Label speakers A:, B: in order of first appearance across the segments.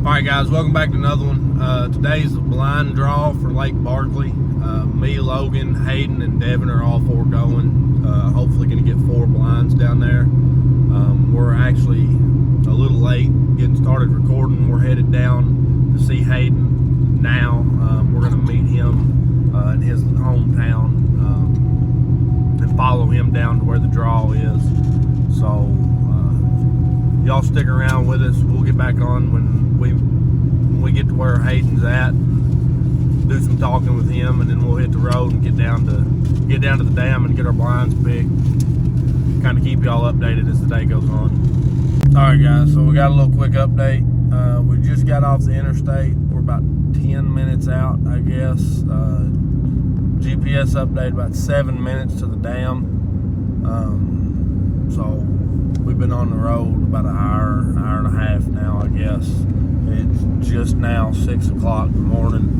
A: Alright guys, welcome back to another one. Today's the blind draw for Lake Barkley. Me, Logan, Hayden, and Devin are all four going. Hopefully going to get 4 blinds down there. We're actually a little late getting started recording. We're headed down to see Hayden now. We're going to meet him in his hometown and follow him down to where the draw is. So y'all stick around with us. We'll get back on when we get to where Hayden's at, do some talking with him, and then we'll hit the road and get down to the dam and get our blinds picked. Kind of keep y'all updated as the day goes on. All right, guys. So we got a little quick update. We just got off the interstate. We're about 10 minutes out, I guess. GPS update about 7 minutes to the dam. So we've been on the road about an hour and a half now, I guess. It's just now 6 o'clock in the morning.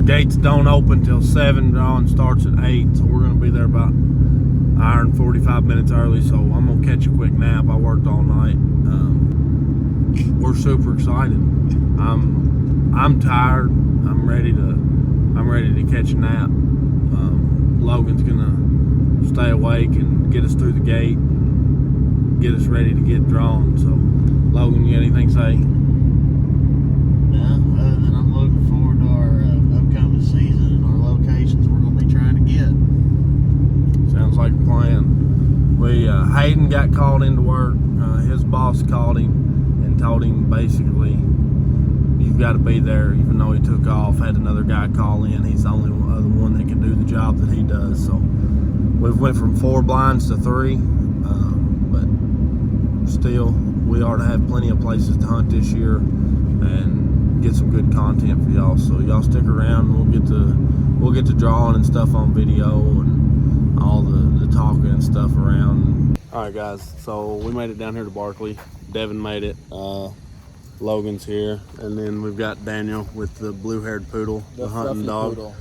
A: Gates don't open till 7. Drawing starts at 8, so we're going to be there about an hour and 45 minutes early. So I'm going to catch a quick nap. I worked all night. We're super excited. I'm tired. I'm ready to catch a nap. Logan's going to stay awake and get us through the gate, get us ready to get drawn. So Logan, you got anything to say?
B: No, other than I'm looking forward to our upcoming season and our locations we're going to be trying to get.
A: Sounds like a plan. Hayden got called into work. His boss called him and told him basically, you've got to be there, even though he took off. Had another guy call in. He's the only other one that can do the job that he does. So we've went from 4 blinds to 3, but still, we ought to have plenty of places to hunt this year and get some good content for y'all. So y'all stick around. We'll get to drawing and stuff on video and all the talking and stuff around. All right, guys. So we made it down here to Barkley. Devin made it. Logan's here, and then we've got Daniel with the blue-haired poodle, the hunting dog. Poodle.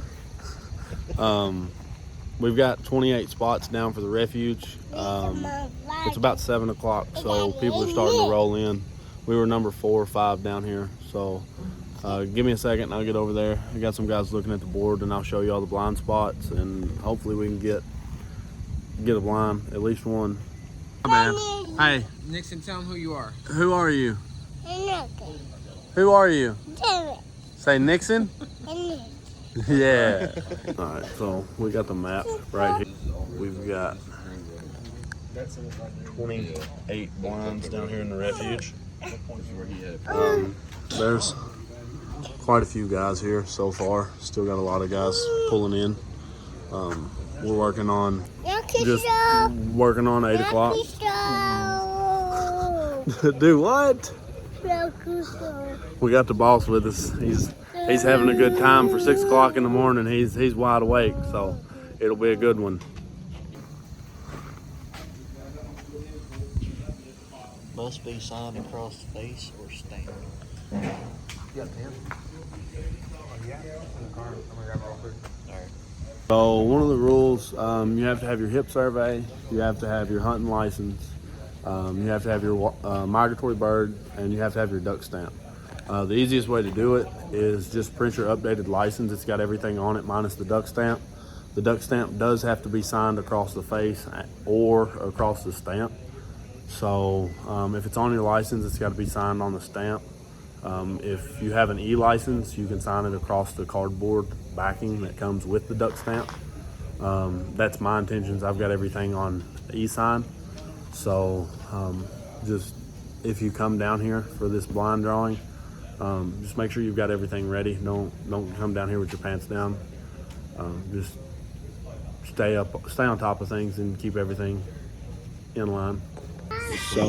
A: We've got 28 spots down for the Refuge. It's about 7 o'clock, so people are starting to roll in. We were number 4 or 5 down here, so give me a second and I'll get over there. I got some guys looking at the board, and I'll show you all the blind spots, and hopefully we can get a blind, at least one. Hi, man. Hey.
C: Nixon, tell them who you are.
A: Who are you?
D: Nixon.
A: Who are you?
D: David.
A: Say Nixon? Yeah. All right, so we got the map right here. We've got 28 blinds down here in the Refuge. There's quite a few guys here so far. Still got a lot of guys pulling in. We're working on 8 o'clock. Do what? We got the boss with us. He's having a good time for 6 o'clock in the morning. He's wide awake, so it'll be a good one.
B: Must be signed across the face or stamped.
A: So one of the rules, you have to have your hip survey, you have to have your hunting license, you have to have your migratory bird, and you have to have your duck stamp. The easiest way to do it is just print your updated license. It's got everything on it minus the duck stamp. The duck stamp does have to be signed across the face or across the stamp. So if it's on your license, it's got to be signed on the stamp. If you have an e-license, you can sign it across the cardboard backing that comes with the duck stamp. That's my intentions. I've got everything on e-sign. So just if you come down here for this blind drawing, just make sure you've got everything ready. Don't come down here with your pants down. Just stay on top of things and keep everything in line. So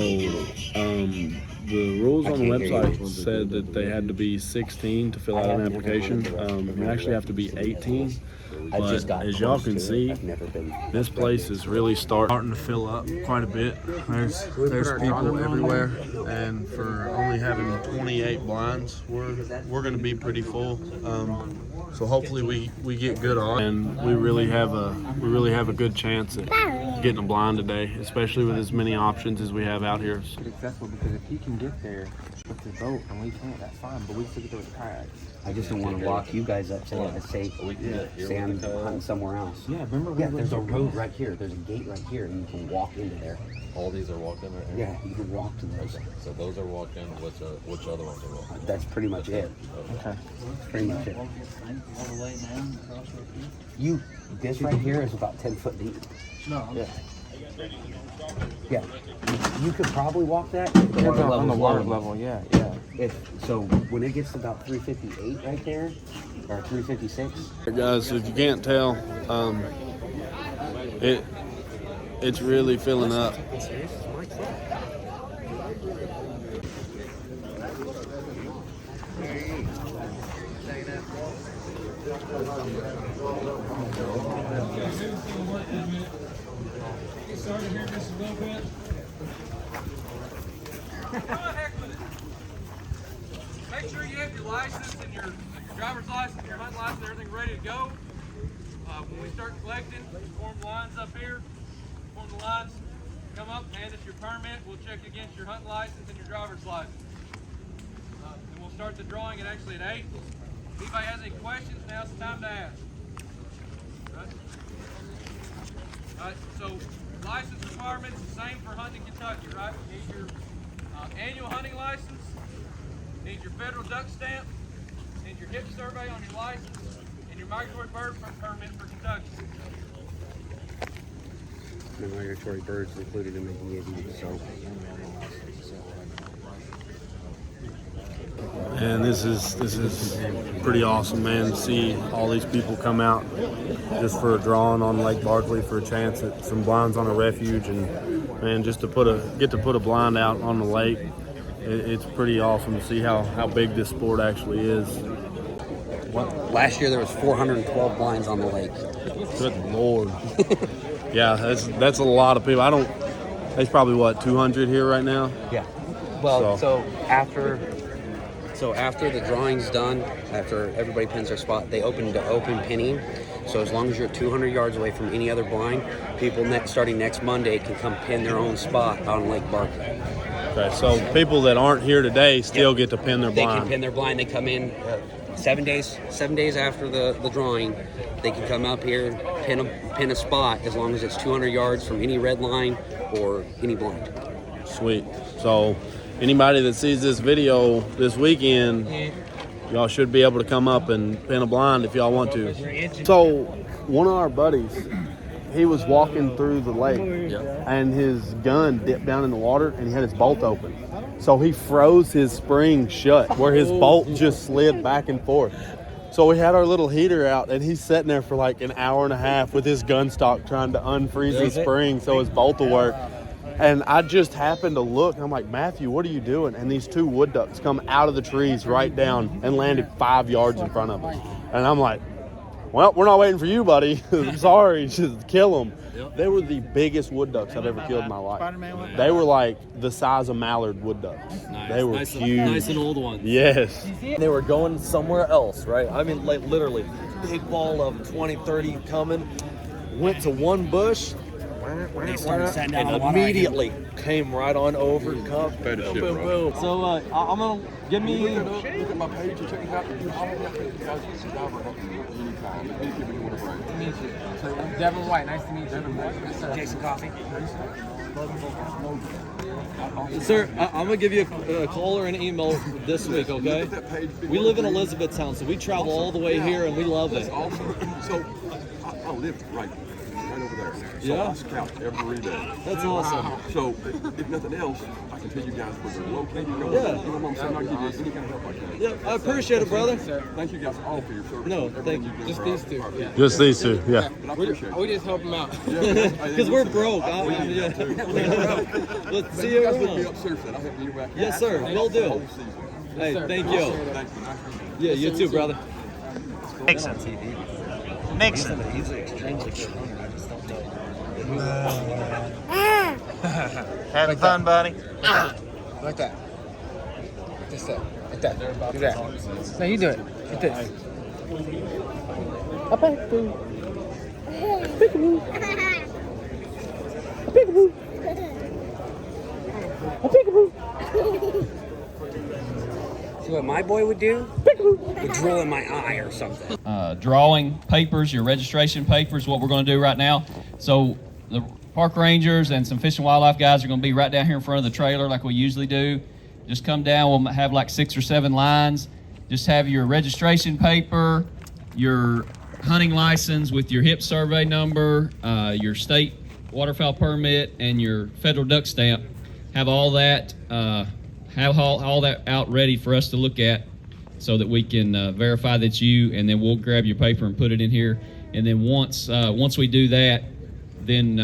A: the rules on the website said that they had to be 16 to fill out an application. You actually have to be 18. But as y'all can see, this place is really starting to fill up quite a bit. There's people everywhere, and for only having 28 blinds, we're going to be pretty full. So hopefully we get good on, and we really have a good chance at getting a blind today, especially with as many options as we have out here.
C: Successful because if he can get there with the boat and we can't, that's fine, but we still get there with the kayaks.
D: I just don't want to lock you guys up so let's say I'm hunting somewhere else.
C: Yeah, remember
D: There's a road right here. There's a gate right here and you can walk into there.
E: All these are walk-in right here?
D: Yeah, you can walk to those.
E: So those are walk-in, which other ones are walk-in?
D: That's pretty much it.
C: Okay.
D: That's pretty much it.
B: All the way down across the
D: This right here is about 10 foot deep.
B: No,
D: Yeah. You could probably walk that.
C: Depends on the water level, yeah.
D: So when it gets to about 358 right there, or 356.
A: Guys, if you can't tell, it's really filling up.
F: Started here just a little bit. Make sure you have your license and your driver's license, your hunt license, everything ready to go. When we start collecting, form the lines up here. Form the lines, come up, hand us your permit. We'll check against your hunt license and your driver's license. And we'll start the drawing at 8. If anybody has any questions, now's the time to ask. Right, so license requirements, the same for hunting Kentucky, right? You need your annual hunting license, you need your federal duck stamp, you need your hip survey on your license, and your migratory bird permit for Kentucky.
D: The migratory birds included in making it easy, so.
A: And this is pretty awesome, man, to see all these people come out just for a drawing on Lake Barkley for a chance at some blinds on a refuge, and man, just to get to put a blind out on the lake, it's pretty awesome to see how big this sport actually is.
D: Last year there was 412 blinds on the lake.
A: Good Lord. Yeah, that's a lot of people. There's probably what, 200 here right now?
D: Yeah. Well, so after the drawing's done, after everybody pins their spot, they open to open pinning. So as long as you're 200 yards away from any other blind, people starting next Monday can come pin their own spot on Lake Barkley.
A: Okay, so people that aren't here today still get to pin their blind.
D: They can pin their blind. They come in 7 days after the drawing. They can come up here, pin a spot as long as it's 200 yards from any red line or any blind.
A: Sweet. So anybody that sees this video this weekend, y'all should be able to come up and pin a blind if y'all want to. So one of our buddies, he was walking through the lake and his gun dipped down in the water and he had his bolt open. So he froze his spring shut where his bolt just slid back and forth. So we had our little heater out and he's sitting there for like an hour and a half with his gun stock trying to unfreeze his spring so his bolt will work. And I just happened to look, and I'm like, Matthew, what are you doing? And these two wood ducks come out of the trees right down and landed 5 yards in front of us. And I'm like, well, we're not waiting for you, buddy. I'm sorry, just kill them. They were the biggest wood ducks I've ever killed in my life. They were like the size of mallard wood ducks.
G: Nice.
A: They were huge.
G: Nice and old ones.
A: Yes.
G: They were going somewhere else, right? I mean, like literally, big ball of 20, 30 coming, went to one bush, and immediately came right on over, come, boom, boom, boom. So I'm gonna give me.
H: Look at my page and check it out.
C: Devin White, nice to meet you.
D: Jason Coffee.
G: Sir, I'm gonna give you a call or an email this week, okay? We live in Elizabethtown, so we travel all the way here, and we love it.
H: Awesome. So I live right over there. So I scout every day.
G: That's awesome.
H: So if nothing else, I can tell you guys where they're located. You know what I'm saying? I'll give you any kind of help I can.
G: Yeah, I appreciate it, brother.
H: Thank you guys all for your service.
G: No, thank you.
C: Just these two.
A: Just these two, yeah.
H: But I appreciate it.
C: We just help them out.
G: Because we're broke.
H: Yeah.
G: Let's see
H: You
G: you
H: guys look me
G: around.
H: up seriously. I have you back.
G: Yes, sir. Will do.
H: Whole season.
G: Hey, thank you.
H: Thank you. Nice to meet you.
G: Yeah, you too, brother.
I: Nixon. Nixon.
D: He's extremely good hunter. I just don't know.
I: Having fun, buddy?
C: Like that. Just that. Like that. Do that. No, you do it. Like this. A peekaboo. Peekaboo. A peekaboo. A peekaboo.
D: what my boy would do? Would drool in my eye or something.
F: Drawing papers, your registration papers, what we're going to do right now. So the park rangers and some fish and wildlife guys are going to be right down here in front of the trailer like we usually do. Just come down, we'll have like 6 or 7 lines. Just have your registration paper, your hunting license with your HIP survey number, your state waterfowl permit, and your federal duck stamp. Have all that, have all that out ready for us to look at, so that we can verify that you, and then we'll grab your paper and put it in here. And then once we do that, then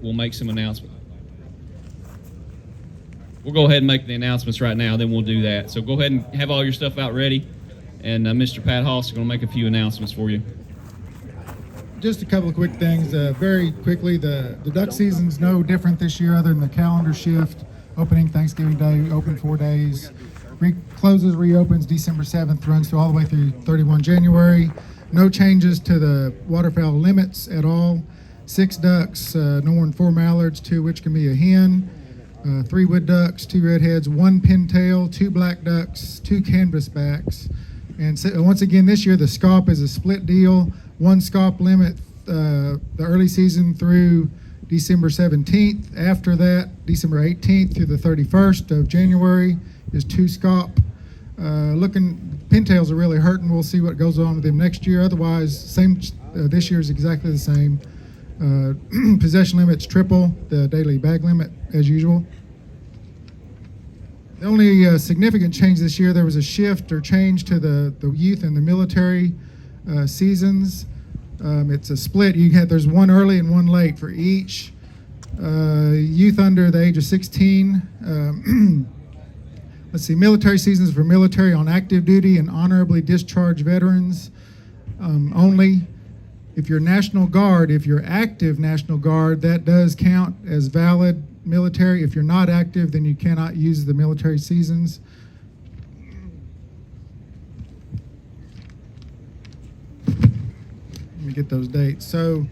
F: we'll make some announcements. We'll go ahead and make the announcements right now, then we'll do that. So go ahead and have all your stuff out ready, and Mr. Pat Hoss is going to make a few announcements for you.
J: Just a couple of quick things. Very quickly, the duck season's no different this year other than the calendar shift. Opening Thanksgiving Day, open 4 days. Closes, reopens December 7th, runs all the way through 31 January. No changes to the waterfowl limits at all. 6 ducks, no more than 4 mallards, 2 which can be a hen, 3 wood ducks, 2 redheads, 1 pintail, 2 black ducks, 2 canvasbacks. And so, once again, this year the scaup is a split deal. 1 scaup limit the early season through December 17th. After that, December 18th through the 31st of January is 2 scaup. Pintails are really hurting. We'll see what goes on with them next year. Otherwise, same. This year is exactly the same. Possession limit's triple the daily bag limit as usual. The only significant change this year, there was a shift or change to the youth and the military seasons. It's a split. There's 1 early and 1 late for each. Youth under the age of 16. Let's see, military seasons for military on active duty and honorably discharged veterans only. If you're National Guard, if you're active National Guard, that does count as valid military. If you're not active, then you cannot use the military seasons. Let me get those dates. So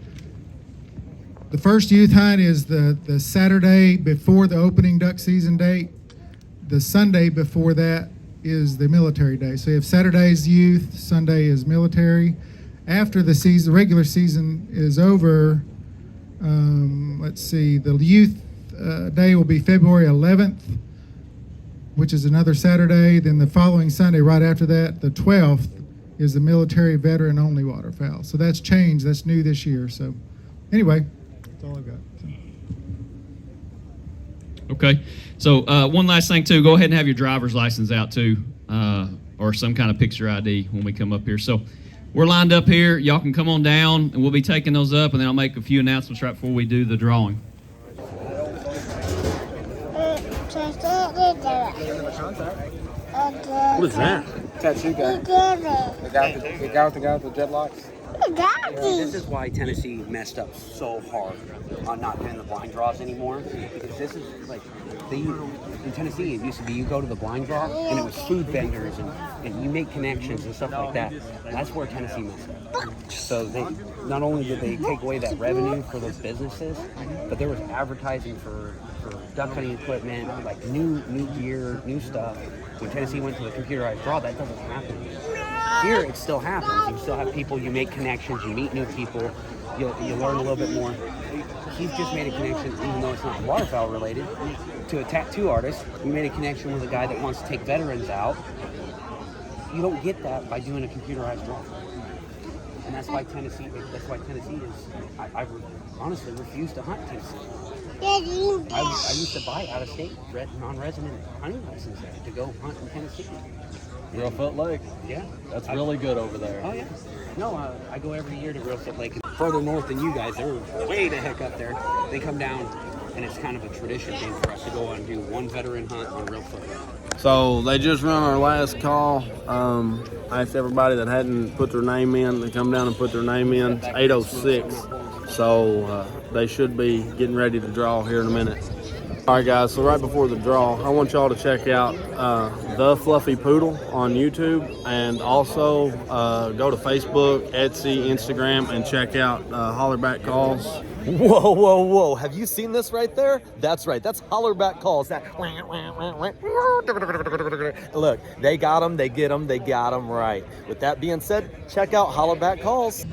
J: the first youth hunt is the Saturday before the opening duck season date. The Sunday before that is the military day. So you have Saturday's youth, Sunday is military. After the season, regular season is over, let's see, the youth day will be February 11th, which is another Saturday. Then the following Sunday, right after that, the 12th, is the military veteran only waterfowl. So that's changed. That's new this year. So anyway, that's all I've got.
F: Okay. So one last thing, too. Go ahead and have your driver's license out, too, or some kind of picture ID when we come up here. So we're lined up here. Y'all can come on down, and we'll be taking those up, and then I'll make a few announcements right before we do the drawing.
A: What is that?
C: Tattoo guy. The guy with the dreadlocks.
D: This is why Tennessee messed up so hard on not doing the blind draws anymore. Because this is like, in Tennessee, it used to be you go to the blind draw and it was food vendors and you make connections and stuff like that. That's where Tennessee messed up. So they not only did they take away that revenue for those businesses, but there was advertising for duck hunting equipment, like new gear, new stuff. When Tennessee went to the computerized draw, that doesn't happen. Here, it still happens. You still have people, you make connections, you meet new people, you learn a little bit more. He's just made a connection, even though it's not waterfowl related, to a tattoo artist. We made a connection with a guy that wants to take veterans out. You don't get that by doing a computerized draw. And that's why Tennessee is, I honestly refuse to hunt Tennessee. I used to buy out-of-state non-resident hunting license there to go hunt in Tennessee.
E: Reelfoot Lake.
D: Yeah.
E: That's really good over there.
D: Oh, yeah. No, I go every year to Reelfoot Lake. Further north than you guys, they're way the heck up there. They come down, and it's kind of a tradition thing for us to go and do one veteran hunt on Reelfoot Lake.
A: So they just run our last call. I asked everybody that hadn't put their name in to come down and put their name in. It's 8:06. So they should be getting ready to draw here in a minute. All right, guys, so right before the draw, I want y'all to check out The Fluffy Poodle on YouTube, and also go to Facebook, Etsy, Instagram, and check out HollerBack Calls.
G: Whoa, whoa, whoa. Have you seen this right there? That's right. That's HollerBack Calls. That look, they got them, they get them, they got them right. With that being said, check out HollerBack Calls.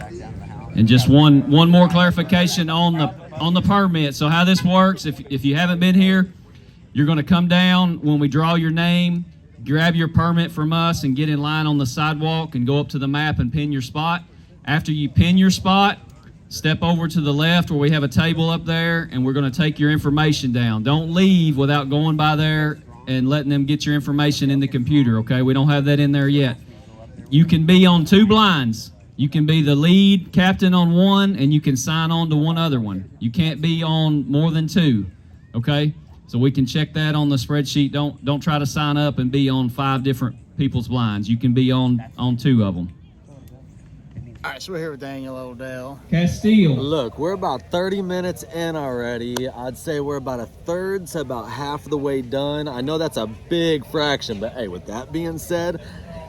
K: And just one more clarification on the permit. So how this works, if you haven't been here, you're going to come down when we draw your name, grab your permit from us, and get in line on the sidewalk and go up to the map and pin your spot. After you pin your spot, step over to the left where we have a table up there, and we're going to take your information down. Don't leave without going by there and letting them get your information in the computer, okay? We don't have that in there yet. You can be on 2 blinds. You can be the lead captain on one, and you can sign on to one other one. You can't be on more than 2, okay? So we can check that on the spreadsheet. Don't try to sign up and be on 5 different people's blinds. You can be on 2 of them.
B: All right, so we're here with Daniel Odell.
K: Castile.
G: Look, we're about 30 minutes in already. I'd say we're about a third to about half the way done. I know that's a big fraction, but hey, with that being said,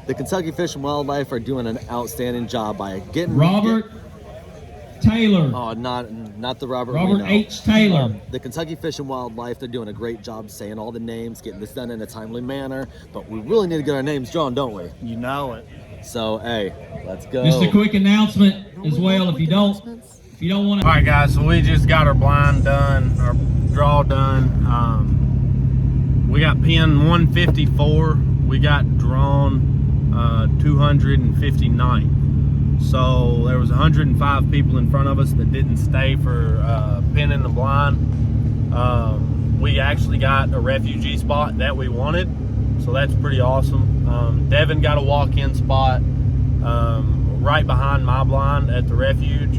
G: the Kentucky Fish and Wildlife are doing an outstanding job by getting
K: Robert Taylor.
G: Oh, not the Robert.
K: Robert H. Taylor.
G: The Kentucky Fish and Wildlife, they're doing a great job saying all the names, getting this done in a timely manner. But we really need to get our names drawn, don't we?
B: You know it.
G: So hey, let's go.
K: Just a quick announcement as well. If you don't want to.
A: All right, guys, so we just got our blind done, our draw done. We got pin 154. We got drawn 259. So there was 105 people in front of us that didn't stay for pinning the blind. We actually got a refugee spot that we wanted, so that's pretty awesome. Devin got a walk-in spot right behind my blind at the Refuge.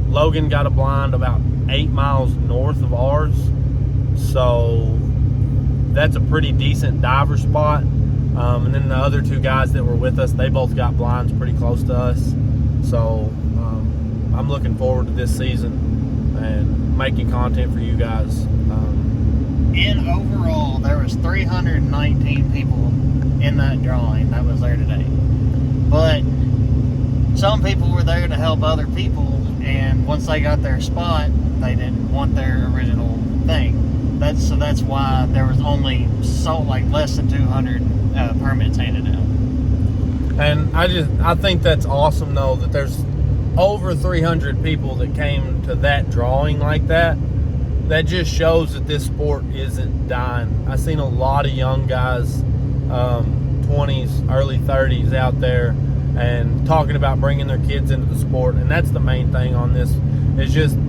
A: Logan got a blind about 8 miles north of ours, so that's a pretty decent diver spot. And then the other 2 guys that were with us, they both got blinds pretty close to us. So I'm looking forward to this season and making content for you guys.
B: In overall, there was 319 people in that drawing that was there today. But some people were there to help other people, and once they got their spot, they didn't want their original thing. So that's why there was only less than 200 permits handed out.
A: And I think that's awesome though, that there's over 300 people that came to that drawing like that. That just shows that this sport isn't dying. I've seen a lot of young guys, 20s, early 30s out there, and talking about bringing their kids into the sport. And that's the main thing on this, is just,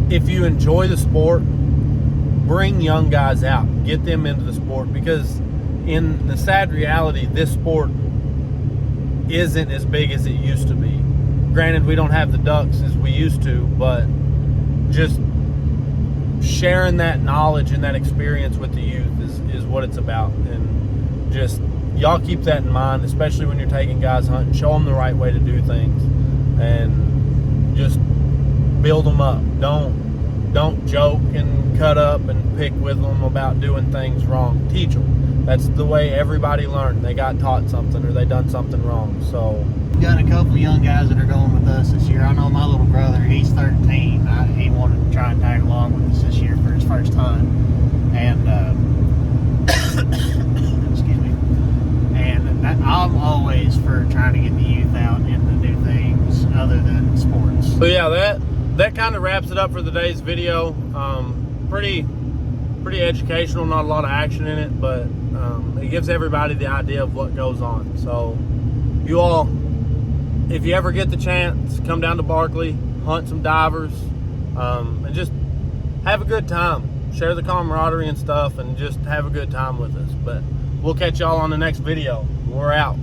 A: if you enjoy the sport, bring young guys out, get them into the sport, because in the sad reality, this sport isn't as big as it used to be. Granted, we don't have the ducks as we used to, but just sharing that knowledge and that experience with the youth is what it's about. And just, y'all keep that in mind, especially when you're taking guys hunting. Show them the right way to do things, and just build them up. Don't joke and cut up and pick with them about doing things wrong. Teach them. That's the way everybody learned. They got taught something, or they done something wrong. So
B: We got a couple young guys that are going with us this year. I know my little brother, he's 13. He wanted to try and tag along with us this year for his first time. And excuse me. And I'm always for trying to get the youth out and to do things other than sports.
A: So yeah, that kind of wraps it up for today's video. Pretty educational, not a lot of action in it, but it gives everybody the idea of what goes on. So you all, if you ever get the chance, come down to Barkley, hunt some divers, and just have a good time. Share the camaraderie and stuff, and just have a good time with us. But we'll catch y'all on the next video. We're out.